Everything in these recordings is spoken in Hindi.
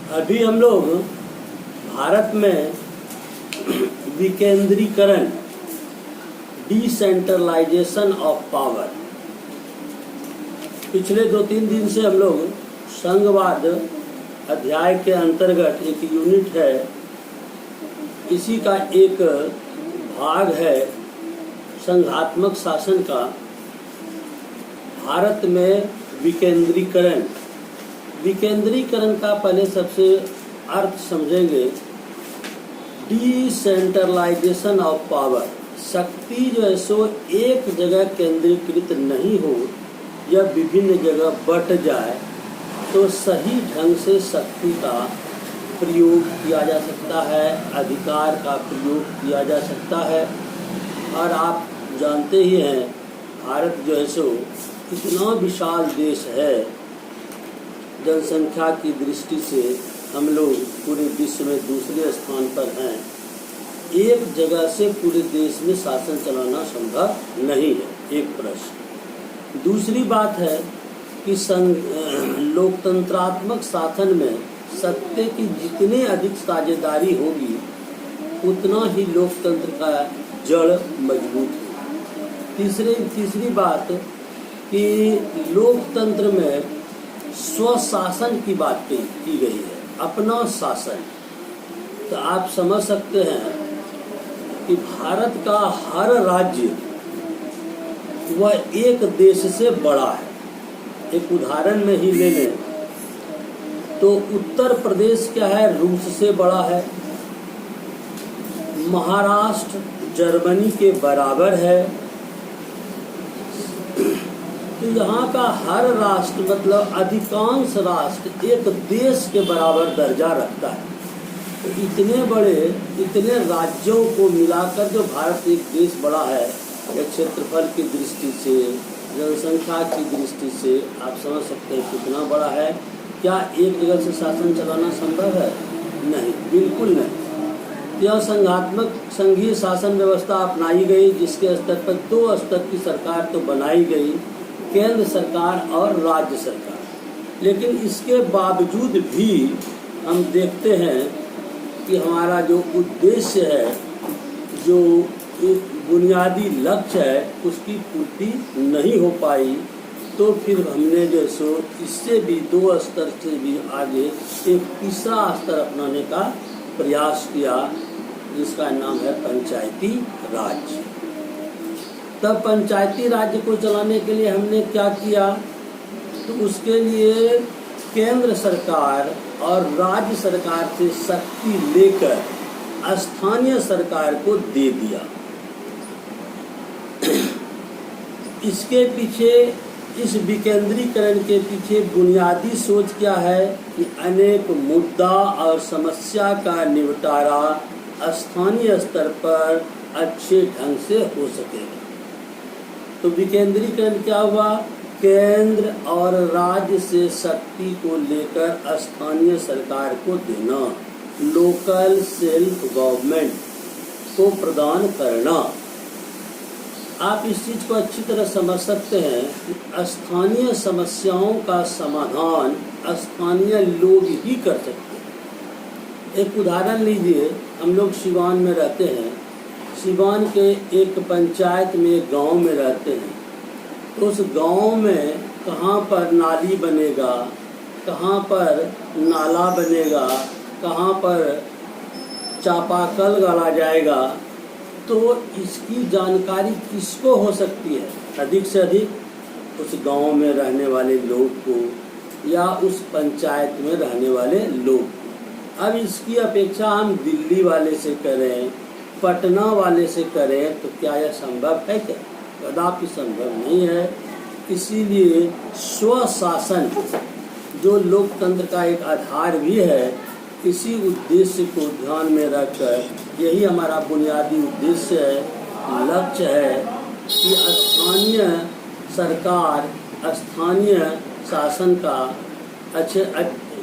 अभी हम लोग भारत में विकेंद्रीकरण, डिसेंट्रलाइजेशन ऑफ पावर, पिछले 2-3 दिन से हम लोग संघवाद अध्याय के अंतर्गत एक यूनिट है, इसी का एक भाग है संघात्मक शासन का। भारत में विकेंद्रीकरण का पहले सबसे अर्थ समझेंगे। डिसेंट्रलाइजेशन ऑफ पावर, शक्ति जो है सो एक जगह केंद्रीकृत नहीं हो, यह विभिन्न जगह बट जाए तो सही ढंग से शक्ति का प्रयोग किया जा सकता है, अधिकार का प्रयोग किया जा सकता है। और आप जानते ही हैं भारत जो है सो इतना विशाल देश है, जनसंख्या की दृष्टि से हम लोग पूरे विश्व में दूसरे स्थान पर हैं। एक जगह से पूरे देश में शासन चलाना संभव नहीं है, एक प्रश्न। दूसरी बात है कि लोकतंत्रात्मक शासन में सत्य की जितनी अधिक साझेदारी होगी उतना ही लोकतंत्र का जड़ मजबूत होगा। तीसरी बात कि लोकतंत्र में स्वशासन की बात की गई है, अपना शासन। तो आप समझ सकते हैं कि भारत का हर राज्य वह एक देश से बड़ा है। एक उदाहरण में ही ले लें तो उत्तर प्रदेश क्या है, रूस से बड़ा है। महाराष्ट्र जर्मनी के बराबर है। तो यहाँ का हर राष्ट्र मतलब अधिकांश राष्ट्र एक देश के बराबर दर्जा रखता है। तो इतने राज्यों को मिलाकर जो भारत एक देश बड़ा है, क्षेत्रफल की दृष्टि से, जनसंख्या की दृष्टि से आप समझ सकते हैं कितना बड़ा है। क्या एक जगह से शासन चलाना संभव है? नहीं, बिल्कुल नहीं। यह संघीय शासन व्यवस्था अपनाई गई, जिसके स्तर पर 2 स्तर की सरकार तो बनाई गई, केंद्र सरकार और राज्य सरकार। लेकिन इसके बावजूद भी हम देखते हैं कि हमारा जो उद्देश्य है, जो बुनियादी लक्ष्य है, उसकी पूर्ति नहीं हो पाई। तो फिर हमने जो सो इससे भी 2 स्तर से भी आगे एक तीसरा स्तर अपनाने का प्रयास किया, जिसका नाम है पंचायती राज। तब पंचायती राज्य को चलाने के लिए हमने क्या किया, तो उसके लिए केंद्र सरकार और राज्य सरकार से शक्ति लेकर स्थानीय सरकार को दे दिया। इसके पीछे, इस विकेंद्रीकरण के पीछे बुनियादी सोच क्या है कि अनेक मुद्दा और समस्या का निपटारा स्थानीय स्तर पर अच्छे ढंग से हो सकेगा। तो विकेंद्रीकरण क्या हुआ, केंद्र और राज्य से शक्ति को लेकर स्थानीय सरकार को देना, लोकल सेल्फ गवर्नमेंट को प्रदान करना। आप इस चीज़ को अच्छी तरह समझ सकते हैं कि स्थानीय समस्याओं का समाधान स्थानीय लोग ही कर सकते हैं। एक उदाहरण लीजिए, हम लोग सिवान में रहते हैं। सिवान के एक पंचायत में, एक गांव में रहते हैं। तो उस गांव में कहाँ पर नाली बनेगा, कहाँ पर नाला बनेगा, कहाँ पर चापाकल गाड़ा जाएगा, तो इसकी जानकारी किसको हो सकती है? अधिक से अधिक उस गांव में रहने वाले लोग को या उस पंचायत में रहने वाले लोग को। अब इसकी अपेक्षा हम दिल्ली वाले से करें, पटना वाले से करें, तो क्या यह संभव है? क्या कदापि संभव नहीं है। इसीलिए स्वशासन, जो लोकतंत्र का एक आधार भी है, इसी उद्देश्य को ध्यान में रखकर यही हमारा बुनियादी उद्देश्य है, लक्ष्य है कि स्थानीय सरकार स्थानीय शासन का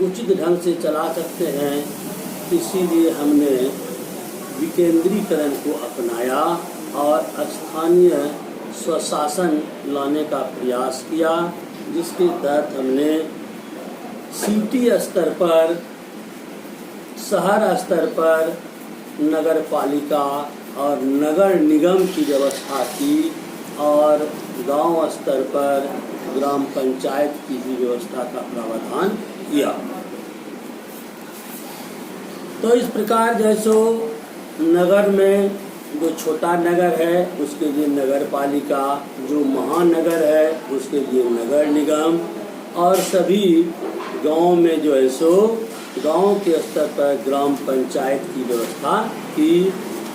उचित ढंग से चला सकते हैं। इसीलिए हमने विकेंद्रीकरण को अपनाया और स्थानीय स्वशासन लाने का प्रयास किया, जिसके तहत हमने सिटी स्तर पर शहर स्तर पर नगर पालिका और नगर निगम की व्यवस्था की और गांव स्तर पर ग्राम पंचायत की भी व्यवस्था का प्रावधान किया। तो इस प्रकार जैसो नगर में जो छोटा नगर है उसके लिए नगर पालिका, जो महानगर है उसके लिए नगर निगम, और सभी गांव में जो है सो गांव के स्तर पर ग्राम पंचायत की व्यवस्था की।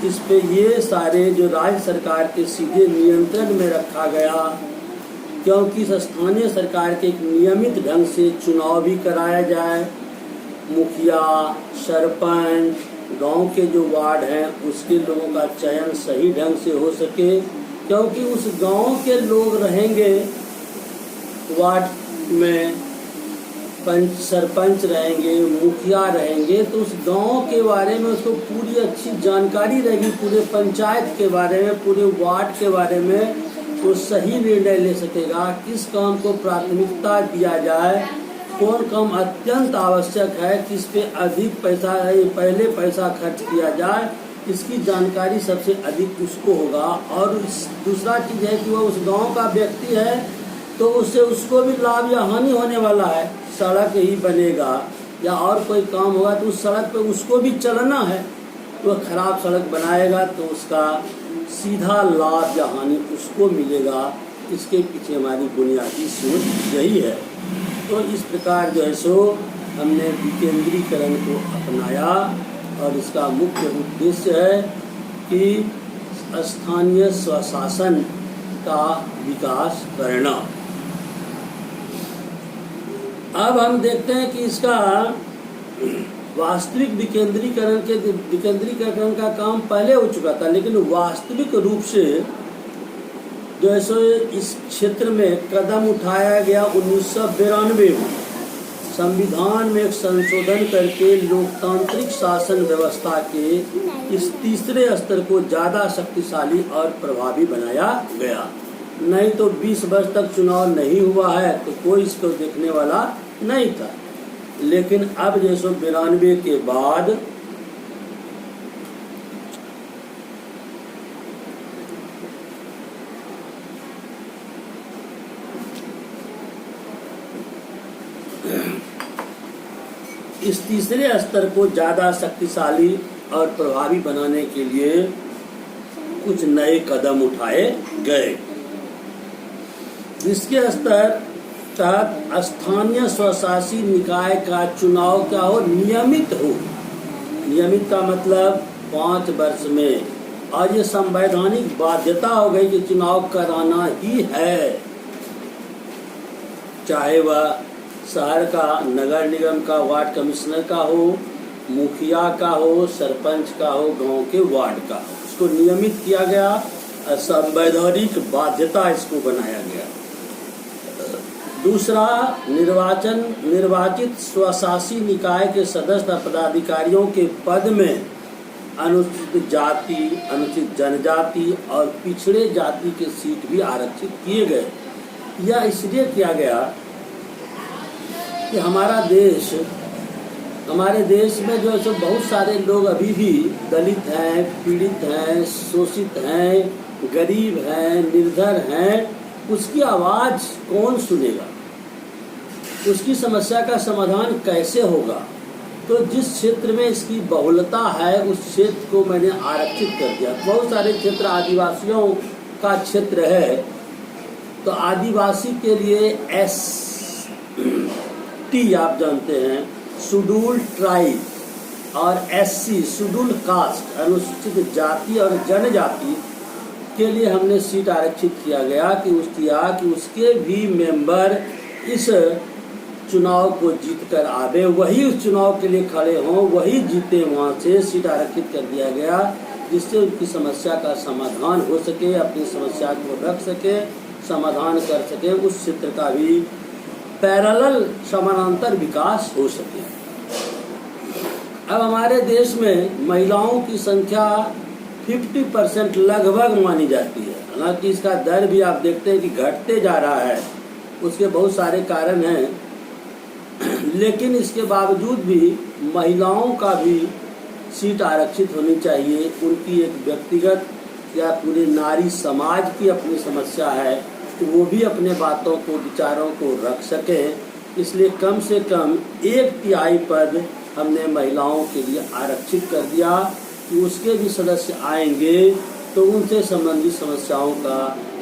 इस पे ये सारे जो राज्य सरकार के सीधे नियंत्रण में रखा गया, क्योंकि स्थानीय सरकार के एक नियमित ढंग से चुनाव भी कराया जाए। मुखिया, सरपंच, गांव के जो वार्ड हैं उसके लोगों का चयन सही ढंग से हो सके, क्योंकि उस गांव के लोग रहेंगे वार्ड में, सरपंच रहेंगे, मुखिया रहेंगे, तो उस गांव के बारे में उसको पूरी अच्छी जानकारी रहेगी, पूरे पंचायत के बारे में, पूरे वार्ड के बारे में, तो सही निर्णय ले सकेगा। किस काम को प्राथमिकता दिया जाए, कौन काम अत्यंत आवश्यक है, किस पे अधिक पैसा पहले पैसा खर्च किया जाए, इसकी जानकारी सबसे अधिक उसको होगा। और दूसरा चीज़ है कि वह उस गांव का व्यक्ति है तो उससे उसको भी लाभ या हानि होने वाला है। सड़क ही बनेगा या और कोई काम होगा तो उस सड़क पे उसको भी चलना है, तो खराब सड़क बनाएगा तो उसका सीधा लाभ या हानि उसको मिलेगा। इसके पीछे हमारी बुनियादी सोच यही है। तो इस प्रकार जो है सो हमने विकेंद्रीकरण को अपनाया और इसका मुख्य उद्देश्य है कि स्थानीय स्वशासन का विकास करना। अब हम देखते हैं कि इसका वास्तविक विकेंद्रीकरण का काम पहले हो चुका था, लेकिन वास्तविक रूप से जो है सो इस क्षेत्र में कदम उठाया गया 1992 में। संविधान में एक संशोधन करके लोकतांत्रिक शासन व्यवस्था के इस तीसरे स्तर को ज़्यादा शक्तिशाली और प्रभावी बनाया गया। नहीं तो 20 वर्ष तक चुनाव नहीं हुआ है तो कोई इसको देखने वाला नहीं था। लेकिन अब जैसो 92 के बाद इस तीसरे स्तर को ज़्यादा शक्तिशाली और प्रभावी बनाने के लिए कुछ नए कदम उठाए गए, जिसके स्तर तहत स्थानीय स्वशासी निकाय का चुनाव क्या हो, नियमित हो। नियमित का मतलब 5 वर्ष में, और ये संवैधानिक बाध्यता हो गई कि चुनाव कराना ही है, चाहे वह शहर का, नगर निगम का, वार्ड कमिश्नर का हो, मुखिया का हो, सरपंच का हो, गांव के वार्ड का हो। इसको नियमित किया गया, संवैधानिक बाध्यता इसको बनाया गया। दूसरा, निर्वाचित स्वशासी निकाय के सदस्य पदाधिकारियों के पद में अनुसूचित जाति, अनुसूचित जनजाति और पिछड़े जाति के सीट भी आरक्षित किए गए। यह इसलिए किया गया कि हमारे देश में जो है सो बहुत सारे लोग अभी भी दलित हैं, पीड़ित हैं, शोषित हैं, गरीब हैं, निर्धर हैं। उसकी आवाज़ कौन सुनेगा, उसकी समस्या का समाधान कैसे होगा? तो जिस क्षेत्र में इसकी बहुलता है उस क्षेत्र को मैंने आरक्षित कर दिया। बहुत सारे क्षेत्र आदिवासियों का क्षेत्र है, तो आदिवासी के लिए ST आप जानते हैं, शेड्यूल्ड ट्राइब, और SC शेड्यूल्ड कास्ट, अनुसूचित जाति और जनजाति के लिए हमने सीट आरक्षित किया गया कि उसके भी मेंबर इस चुनाव को जीत कर आवे, वही उस चुनाव के लिए खड़े हों, वही जीते, वहाँ से सीट आरक्षित कर दिया गया, जिससे उनकी समस्या का समाधान हो सके, अपनी समस्या को रख सके, समाधान कर सके, उस क्षेत्र का भी पैरेलल समानांतर विकास हो सके। अब हमारे देश में महिलाओं की संख्या 50% लगभग मानी जाती है। हालांकि इसका दर भी आप देखते हैं कि घटते जा रहा है, उसके बहुत सारे कारण हैं, लेकिन इसके बावजूद भी महिलाओं का भी सीट आरक्षित होनी चाहिए। उनकी एक व्यक्तिगत या पूरे नारी समाज की अपनी समस्या है, तो वो भी अपने बातों को, विचारों को रख सकें। इसलिए कम से कम 1/3 पद हमने महिलाओं के लिए आरक्षित कर दिया कि उसके भी सदस्य आएंगे तो उनसे संबंधित समस्याओं का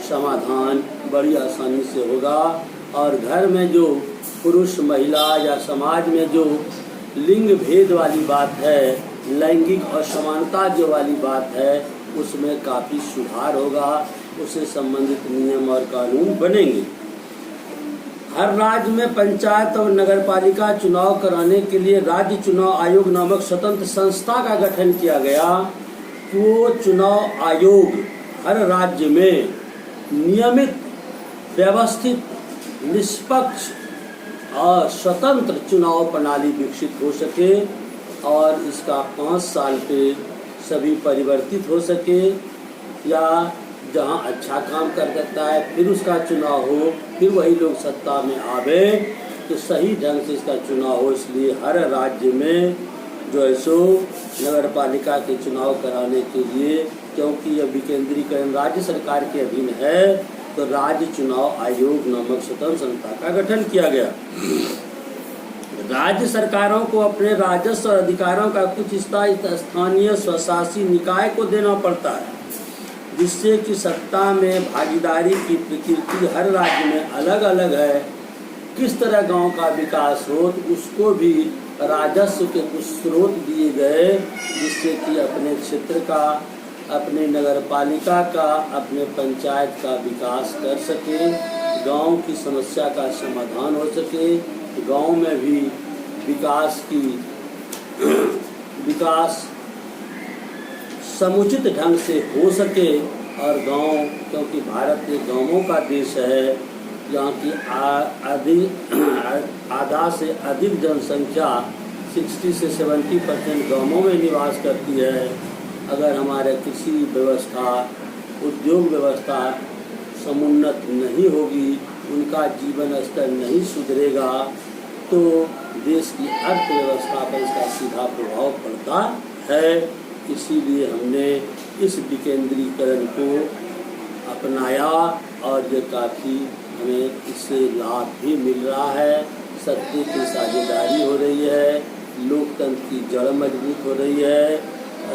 समाधान बड़ी आसानी से होगा। और घर में जो पुरुष महिला या समाज में जो लिंग भेद वाली बात है, लैंगिक असमानता जो वाली बात है, उसमें काफ़ी सुधार होगा, उससे संबंधित नियम और कानून बनेंगे। हर राज्य में पंचायत और नगरपालिका चुनाव कराने के लिए राज्य चुनाव आयोग नामक स्वतंत्र संस्था का गठन किया गया। वो चुनाव आयोग हर राज्य में नियमित, व्यवस्थित, निष्पक्ष और स्वतंत्र चुनाव प्रणाली विकसित हो सके और इसका 5 साल पे सभी परिवर्तित हो सके, या जहां अच्छा काम कर सकता है फिर उसका चुनाव हो, फिर वही लोग सत्ता में आवे तो सही ढंग से इसका चुनाव हो। इसलिए हर राज्य में जो है सो नगर पालिका के चुनाव कराने के लिए, क्योंकि यह विकेंद्रीकरण राज्य सरकार के अधीन है, तो राज्य चुनाव आयोग नामक स्वतंत्र संस्था का गठन किया गया। राज्य सरकारों को अपने राजस्व और अधिकारों का कुछ हिस्सा स्थानीय स्वशासी निकाय को देना पड़ता है, जिससे कि सत्ता में भागीदारी की प्रकृति हर राज्य में अलग अलग है। किस तरह गांव का विकास हो, तो उसको भी राजस्व के कुछ स्रोत दिए गए, जिससे कि अपने क्षेत्र का, अपने नगर पालिका का, अपने पंचायत का विकास कर सके, गांव की समस्या का समाधान हो सके, गांव में भी विकास समुचित ढंग से हो सके। और गांव, क्योंकि भारत एक गांवों का देश है, जहाँ की आधा से अधिक जनसंख्या 60 से 70% गांवों में निवास करती है। अगर हमारे कृषि व्यवस्था, उद्योग व्यवस्था समुन्नत नहीं होगी, उनका जीवन स्तर नहीं सुधरेगा, तो देश की अर्थव्यवस्था पर इसका सीधा प्रभाव पड़ता है। इसीलिए हमने इस विकेंद्रीकरण को अपनाया और ये काफ़ी हमें इससे लाभ भी मिल रहा है। सत्य की साझेदारी हो रही है, लोकतंत्र की जड़ मजबूत हो रही है,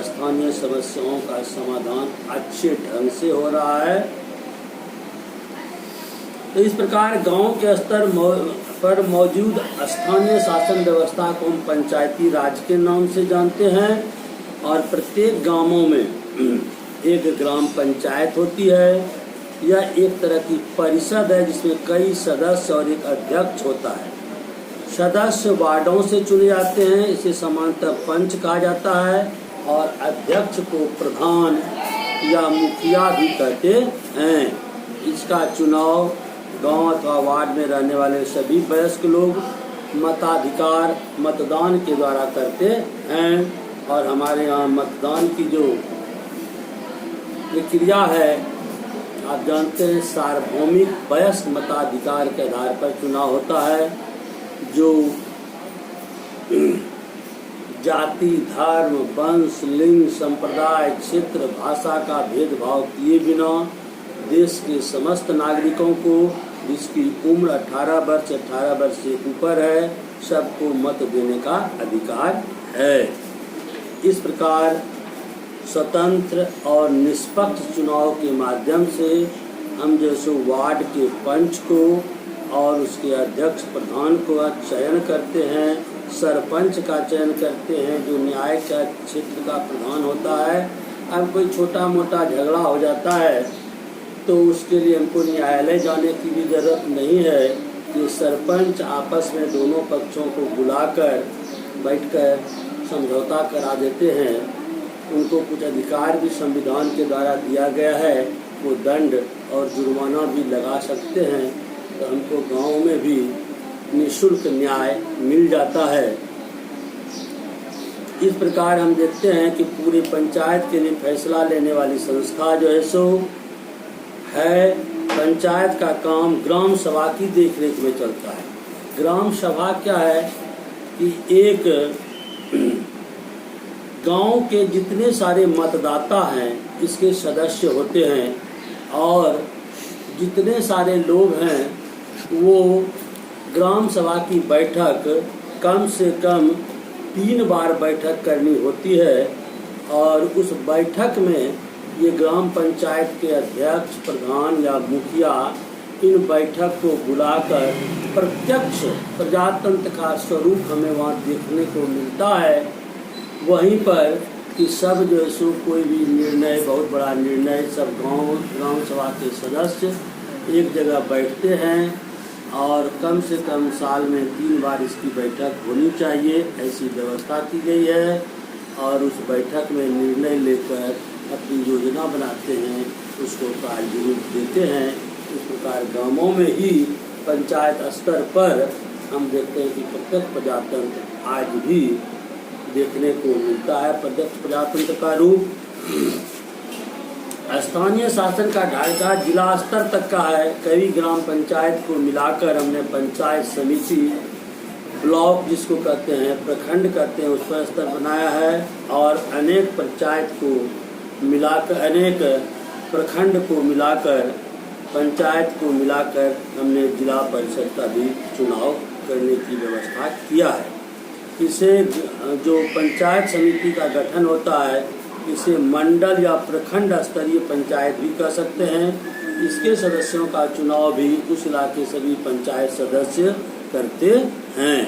स्थानीय समस्याओं का समाधान अच्छे ढंग से हो रहा है। तो इस प्रकार गांव के स्तर पर मौजूद स्थानीय शासन व्यवस्था को हम पंचायती राज के नाम से जानते हैं। और प्रत्येक गांवों में एक ग्राम पंचायत होती है। यह एक तरह की परिषद है जिसमें कई सदस्य और एक अध्यक्ष होता है। सदस्य वार्डों से चुने जाते हैं, इसे सामान्यतः पंच कहा जाता है, और अध्यक्ष को प्रधान या मुखिया भी कहते हैं। इसका चुनाव गांव अथवा वार्ड में रहने वाले सभी वयस्क लोग मतदान के द्वारा करते हैं। और हमारे यहाँ मतदान की जो प्रक्रिया है, आप जानते हैं, सार्वभौमिक वयस्क मताधिकार के आधार पर चुनाव होता है, जो जाति, धर्म, वंश, लिंग, संप्रदाय, क्षेत्र, भाषा का भेदभाव किए बिना देश के समस्त नागरिकों को, जिसकी उम्र 18 वर्ष से ऊपर है, सबको मत देने का अधिकार है। इस प्रकार स्वतंत्र और निष्पक्ष चुनाव के माध्यम से हम जैसे वार्ड के पंच को और उसके अध्यक्ष प्रधान का चयन करते हैं, सरपंच का चयन करते हैं, जो न्याय का क्षेत्र का प्रधान होता है। अब कोई छोटा मोटा झगड़ा हो जाता है तो उसके लिए हमको न्यायालय जाने की भी ज़रूरत नहीं है। ये सरपंच आपस में दोनों पक्षों को बुलाकर बैठकर समझौता करा देते हैं। उनको कुछ अधिकार भी संविधान के द्वारा दिया गया है, वो दंड और जुर्माना भी लगा सकते हैं। तो हमको गांव में भी निःशुल्क न्याय मिल जाता है। इस प्रकार हम देखते हैं कि पूरे पंचायत के लिए फैसला लेने वाली संस्था जो है सो है। पंचायत का काम ग्राम सभा की देखरेख में चलता है। ग्राम सभा क्या है? कि एक गांव के जितने सारे मतदाता हैं इसके सदस्य होते हैं और जितने सारे लोग हैं वो ग्राम सभा की बैठक कम से कम 3 बार बैठक करनी होती है और उस बैठक में ये ग्राम पंचायत के अध्यक्ष, प्रधान या मुखिया इन बैठक को बुलाकर प्रत्यक्ष प्रजातंत्र का स्वरूप हमें वहाँ देखने को मिलता है। वहीं पर कि सब जो है सो कोई भी निर्णय, बहुत बड़ा निर्णय, सब ग्राम सभा के सदस्य एक जगह बैठते हैं और कम से कम साल में 3 बार इसकी बैठक होनी चाहिए, ऐसी व्यवस्था की गई है। और उस बैठक में निर्णय लेकर अपनी योजना बनाते हैं, उसको कार्य रूप देते हैं। इस प्रकार गांवों में ही पंचायत स्तर पर हम देखते हैं कि प्रत्यक्ष प्रजातंत्र आज भी देखने को मिलता है। प्रत्यक्ष प्रजातंत्र का रूप स्थानीय शासन का ढांचा जिला स्तर तक का है। कई ग्राम पंचायत को मिलाकर हमने पंचायत समिति, ब्लॉक जिसको कहते हैं, प्रखंड कहते हैं, उस पर स्तर बनाया है और अनेक पंचायत को मिलाकर, अनेक प्रखंड को मिलाकर, पंचायत को मिलाकर हमने जिला परिषद का भी चुनाव करने की व्यवस्था किया है। इसे जो पंचायत समिति का गठन होता है इसे मंडल या प्रखंड स्तरीय पंचायत भी कह सकते हैं। इसके सदस्यों का चुनाव भी उस इलाके सभी पंचायत सदस्य करते हैं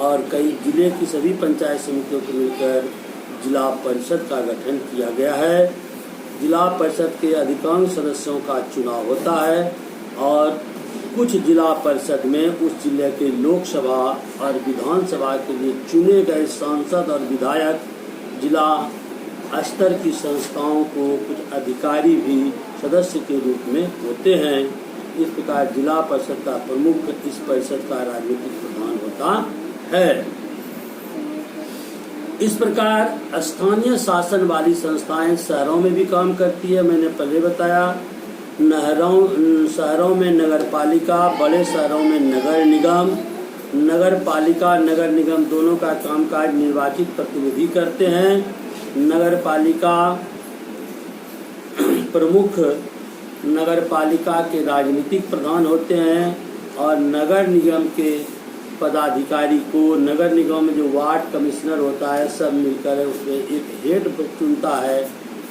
और कई जिले की सभी पंचायत समितियों को मिलकर जिला परिषद का गठन किया गया है। जिला परिषद के अधिकांश सदस्यों का चुनाव होता है और कुछ जिला परिषद में उस जिले के लोकसभा और विधानसभा के लिए चुने गए सांसद और विधायक, जिला स्तर की संस्थाओं को कुछ अधिकारी भी सदस्य के रूप में होते हैं। इस प्रकार जिला परिषद का प्रमुख इस परिषद का राजनीतिक प्रधान होता है। इस प्रकार स्थानीय शासन वाली संस्थाएं शहरों में भी काम करती है। मैंने पहले बताया, शहरों में नगर पालिका, बड़े शहरों में नगर निगम। नगर पालिका, नगर निगम दोनों का कामकाज निर्वाचित प्रतिनिधि करते हैं। नगर पालिका प्रमुख नगर पालिका के राजनीतिक प्रधान होते हैं और नगर निगम के पदाधिकारी को, नगर निगम में जो वार्ड कमिश्नर होता है, सब मिलकर उसमें एक हेड चुनता है,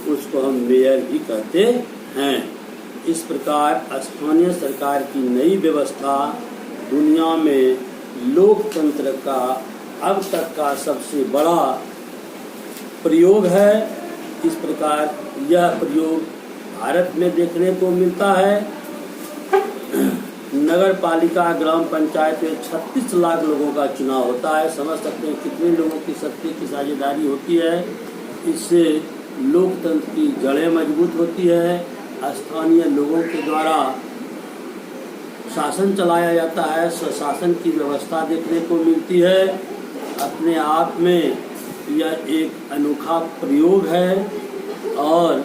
उसको हम मेयर भी कहते हैं। इस प्रकार स्थानीय सरकार की नई व्यवस्था दुनिया में लोकतंत्र का अब तक का सबसे बड़ा प्रयोग है। इस प्रकार यह प्रयोग भारत में देखने को मिलता है। नगर पालिका, ग्राम पंचायत में 36 लाख लोगों का चुनाव होता है। समझ सकते हैं कितने लोगों की सत्ता की साझेदारी होती है। इससे लोकतंत्र की जड़ें मजबूत होती है। स्थानीय लोगों के द्वारा शासन चलाया जाता है, स्वशासन की व्यवस्था देखने को मिलती है। अपने आप में यह एक अनोखा प्रयोग है और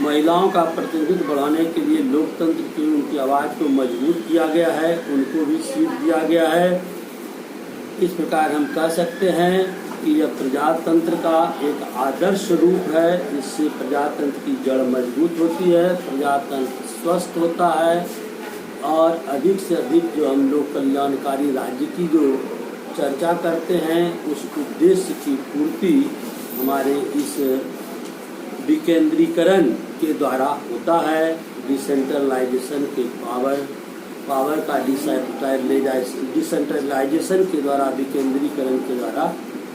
महिलाओं का प्रतिनिधित्व बढ़ाने के लिए लोकतंत्र की उनकी आवाज़ को मजबूत किया गया है, उनको भी सीट दिया गया है। इस प्रकार हम कह सकते हैं कि यह प्रजातंत्र का एक आदर्श रूप है। इससे प्रजातंत्र की जड़ मजबूत होती है, प्रजातंत्र स्वस्थ होता है और अधिक से अधिक जो हम लोग कल्याणकारी राज्य की जो चर्चा करते हैं उस उद्देश्य की पूर्ति हमारे इस विकेंद्रीकरण के द्वारा होता है। डिसेंट्रलाइजेशन के पावर का डिसेंट्रलाइजेशन के द्वारा, विकेंद्रीकरण के द्वारा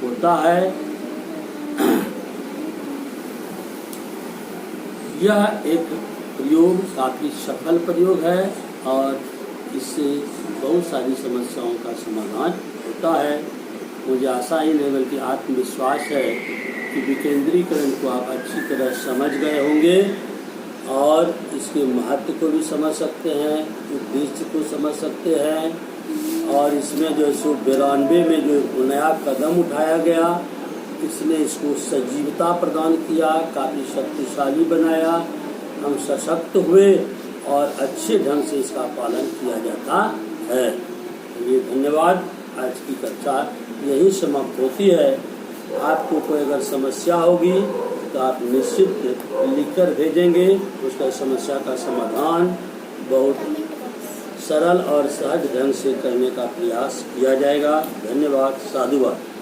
होता है। यह एक प्रयोग काफ़ी सफल प्रयोग है और इससे बहुत सारी समस्याओं का समाधान होता है। मुझे आशा ही नहीं बल्कि आत्मविश्वास है कि विकेंद्रीकरण को आप अच्छी तरह समझ गए होंगे और इसके महत्व को भी समझ सकते हैं, उद्देश्य को समझ सकते हैं। और इसमें जो 1992 में जो नया कदम उठाया गया, इसने इसको सजीवता प्रदान किया, काफ़ी शक्तिशाली बनाया, हम सशक्त हुए और अच्छे ढंग से इसका पालन किया जाता है। ये धन्यवाद। आज की कक्षा यही समाप्त होती है। आपको कोई अगर समस्या होगी तो आप निश्चित लिखकर भेजेंगे, उसका समस्या का समाधान बहुत सरल और सहज ढंग से करने का प्रयास किया जाएगा। धन्यवाद, साधुवाद।